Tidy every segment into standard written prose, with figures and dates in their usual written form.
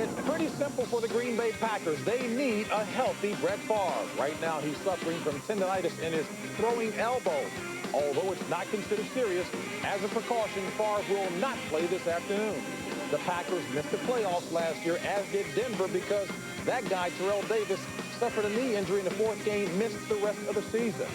It's pretty simple for the Green Bay Packers. They need a healthy Brett Favre. Right now, he's suffering from tendonitis in his throwing elbow. Although it's not considered serious, as a precaution, Favre will not play this afternoon. The Packers missed the playoffs last year, as did Denver, because that guy, Terrell Davis, suffered a knee injury in the fourth game, missed the rest of the season.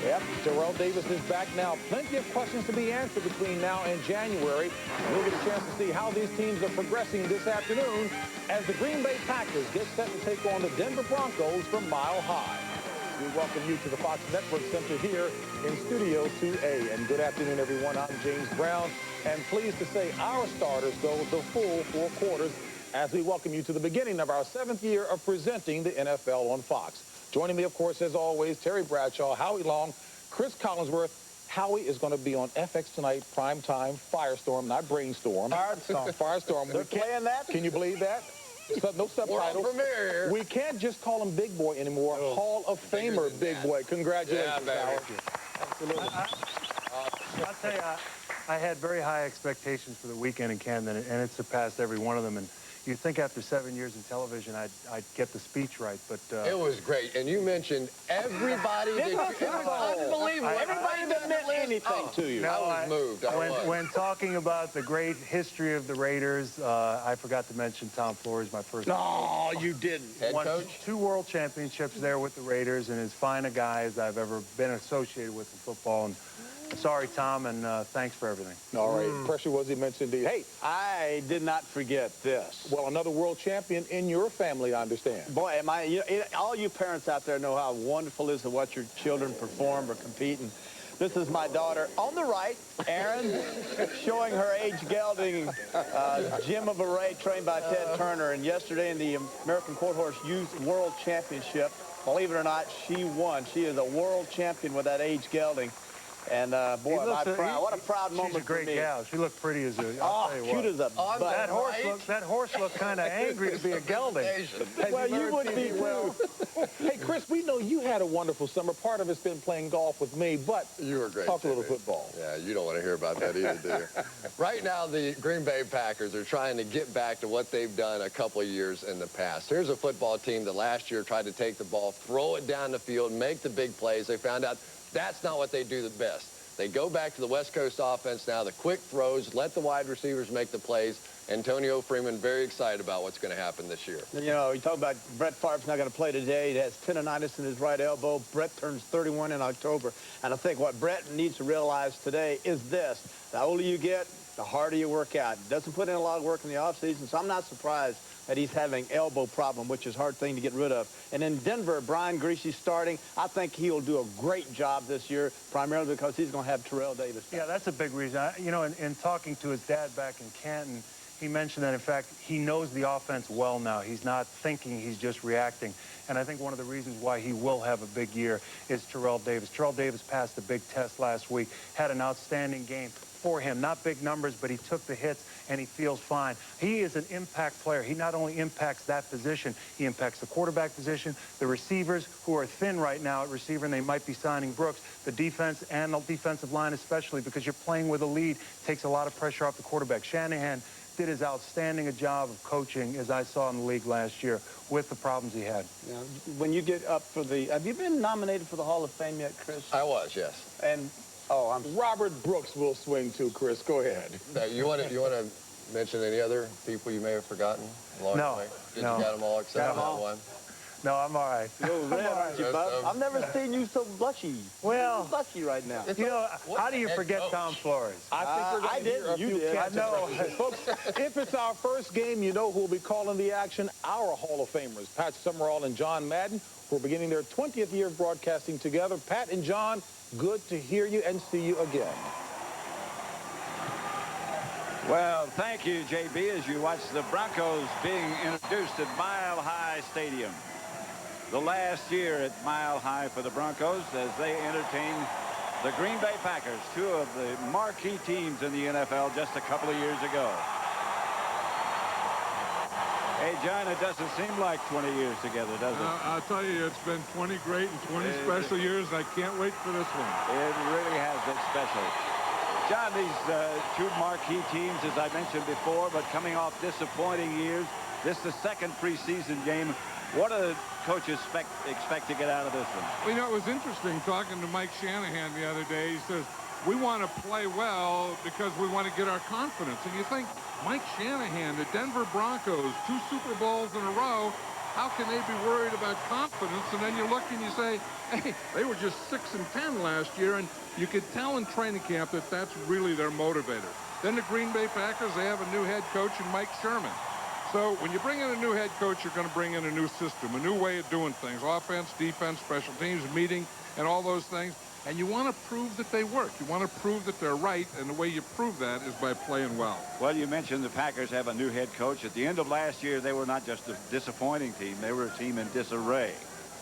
Yep, Terrell Davis is back now. Plenty of questions to be answered between now and January. We'll get a chance to see how these teams are progressing this afternoon as the Green Bay Packers get set to take on the Denver Broncos from Mile High. We welcome you to the Fox Network Center here in Studio 2A. And good afternoon, everyone. I'm James Brown, and pleased to say our starters go the full 4 quarters as we welcome you to the beginning of our 7th year of presenting the NFL on Fox. Joining me, of course, as always, Terry Bradshaw, Howie Long, Cris Collinsworth. Howie is going to be on FX tonight, primetime, Firestorm, not Brainstorm. Firestorm. They're playing that? Can you believe that? No subtitles. Premiere. We can't just call him Big Boy anymore. Oh. Hall of Famer Big Boy. Congratulations, Howard. Absolutely. I'll tell you, I had very high expectations for the weekend in Camden, and it surpassed every one of them. And you'd think after 7 years in television, I'd get the speech right, but... it was great. And you mentioned everybody that... It was unbelievable. Everybody that meant anything to you. No, I was moved. When talking about the great history of the Raiders, I forgot to mention Tom Flores, my first... No, you didn't. Head coach? 2 world championships there with the Raiders, and as fine a guy as I've ever been associated with in football. And sorry, Tom, and thanks for everything. All right. Pressure was he mentioned. Hey, I did not forget this. Well, another world champion in your family, I understand. Boy, am I, all you parents out there know how wonderful it is to watch your children perform or compete. And this is my daughter on the right, Erin, showing her age-gelding Gem of Array trained by Ted Turner. And yesterday in the American Quarter Horse Youth World Championship, believe it or not, she won. She is a world champion with that age-gelding. And, boy, am I proud. What a proud moment for me. She's a great gal. She looked pretty as a... Oh, cute as a butt. That horse looked kind of angry to be a gelding. Well, you would be, too. Hey, Chris, we know you had a wonderful summer. Part of it's been playing golf with me, but you were great. Talk a little football. Yeah, you don't want to hear about that either, do you? Right now, the Green Bay Packers are trying to get back to what they've done a couple of years in the past. Here's a football team that last year tried to take the ball, throw it down the field, make the big plays. They found out that's not what they do the best. They go back to the West Coast offense now, the quick throws, let the wide receivers make the plays. Antonio Freeman very excited about what's going to happen this year. You know, you talk about Brett Favre's not going to play today. He has tendonitis in his right elbow. Brett turns 31 in October. And I think what Brett needs to realize today is this. The older you get, the harder you work out. Doesn't put in a lot of work in the offseason, so I'm not surprised that he's having elbow problem, which is a hard thing to get rid of. And in Denver, Brian Griese's starting. I think he'll do a great job this year, primarily because he's going to have Terrell Davis. Yeah, that's a big reason. You know, in talking to his dad back in Canton, he mentioned that, in fact, he knows the offense well now. He's not thinking, he's just reacting. And I think one of the reasons why he will have a big year is Terrell Davis. Terrell Davis passed the big test last week, had an outstanding game for him. Not big numbers, but he took the hits, and he feels fine. He is an impact player. He not only impacts that position, he impacts the quarterback position, the receivers who are thin right now at receiver, and they might be signing Brooks, the defense and the defensive line especially, because you're playing with a lead, takes a lot of pressure off the quarterback. Shanahan did as outstanding a job of coaching as I saw in the league last year with the problems he had. Yeah, when you get up for the... Have you been nominated for the Hall of Fame yet, Chris? I was, yes. And... Oh, Robert Brooks will swing too, Chris. Go ahead. You want to mention any other people you may have forgotten along the way? Did you got them all except for that one? No, I'm all right. You're red, aren't you, Bub? I've never seen you so blushy. Well, You're blushy right now. You know, how do you forget Tom Flores? I think we're going to hear a few catches. I know. Folks, if it's our first game, you know who will be calling the action. Our Hall of Famers, Pat Summerall and John Madden, who are beginning their 20th year of broadcasting together. Pat and John, good to hear you and see you again. Well, thank you, JB, as you watch the Broncos being introduced at Mile High Stadium. The last year at Mile High for the Broncos as they entertain the Green Bay Packers, 2 of the marquee teams in the NFL just a couple of years ago. Hey, John, it doesn't seem like 20 years together, does it? I'll tell you, it's been 20 great and 20 special years. I can't wait for this one. It really has been special. John, these two marquee teams, as I mentioned before, but coming off disappointing years. This is the second preseason game. What do the coaches expect to get out of this one? Well, you know, it was interesting talking to Mike Shanahan the other day. He says, we want to play well because we want to get our confidence. And you think, Mike Shanahan, the Denver Broncos, 2 Super Bowls in a row, how can they be worried about confidence? And then you look and you say, hey, they were just 6-10 last year, and you could tell in training camp that that's really their motivator. Then the Green Bay Packers, they have a new head coach in Mike Sherman. So when you bring in a new head coach, you're going to bring in a new system, a new way of doing things, offense, defense, special teams, meeting, and all those things. And you want to prove that they work. You want to prove that they're right, and the way you prove that is by playing well. Well, you mentioned the Packers have a new head coach. At the end of last year, they were not just a disappointing team. They were a team in disarray.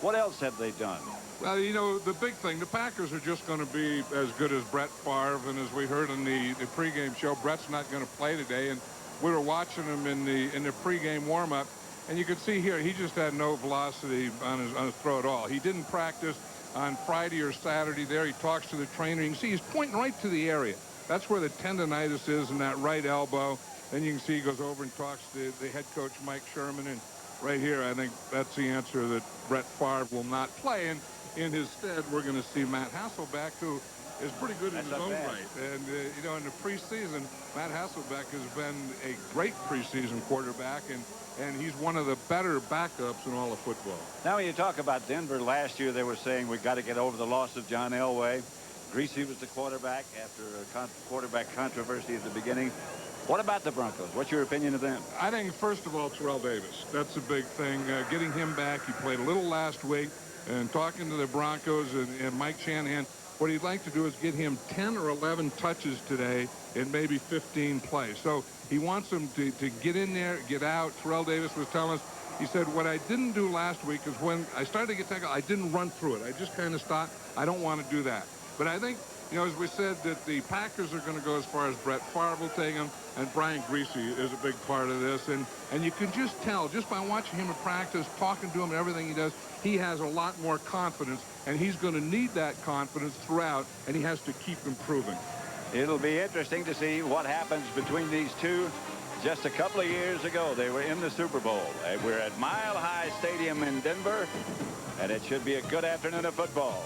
What else have they done? Well, you know, the big thing, the Packers are just going to be as good as Brett Favre. And as we heard in the pregame show, Brett's not going to play today. And we were watching him in the pregame warm-up. And you could see here, he just had no velocity on his throw at all. He didn't practice on Friday or Saturday there. He talks to the trainer. You can see he's pointing right to the area. That's where the tendonitis is in that right elbow. Then you can see he goes over and talks to the head coach, Mike Sherman. And right here, I think that's the answer, that Brett Favre will not play. And in his stead, we're going to see Matt Hasselbeck, who is pretty good in his own right. And, you know, in the preseason, Matt Hasselbeck has been a great preseason quarterback, and he's one of the better backups in all of football. Now, when you talk about Denver last year, they were saying we've got to get over the loss of John Elway. Greasy was the quarterback after a quarterback controversy at the beginning. What about the Broncos? What's your opinion of them? I think, first of all, Terrell Davis. That's a big thing. Getting him back. He played a little last week. And talking to the Broncos and Mike Shanahan, what he'd like to do is get him 10 or 11 touches today in maybe 15 plays. So he wants him to get in there, get out. Terrell Davis was telling us, he said, what I didn't do last week is when I started to get tackled, I didn't run through it. I just kind of stopped. I don't want to do that. But I think, you know, as we said, that the Packers are going to go as far as Brett Favre will take him, and Brian Greasy is a big part of this. And you can just tell, just by watching him in practice, talking to him and everything he does, he has a lot more confidence, and he's going to need that confidence throughout, and he has to keep improving. It'll be interesting to see what happens between these two. Just a couple of years ago, they were in the Super Bowl. We're at Mile High Stadium in Denver, and it should be a good afternoon of football.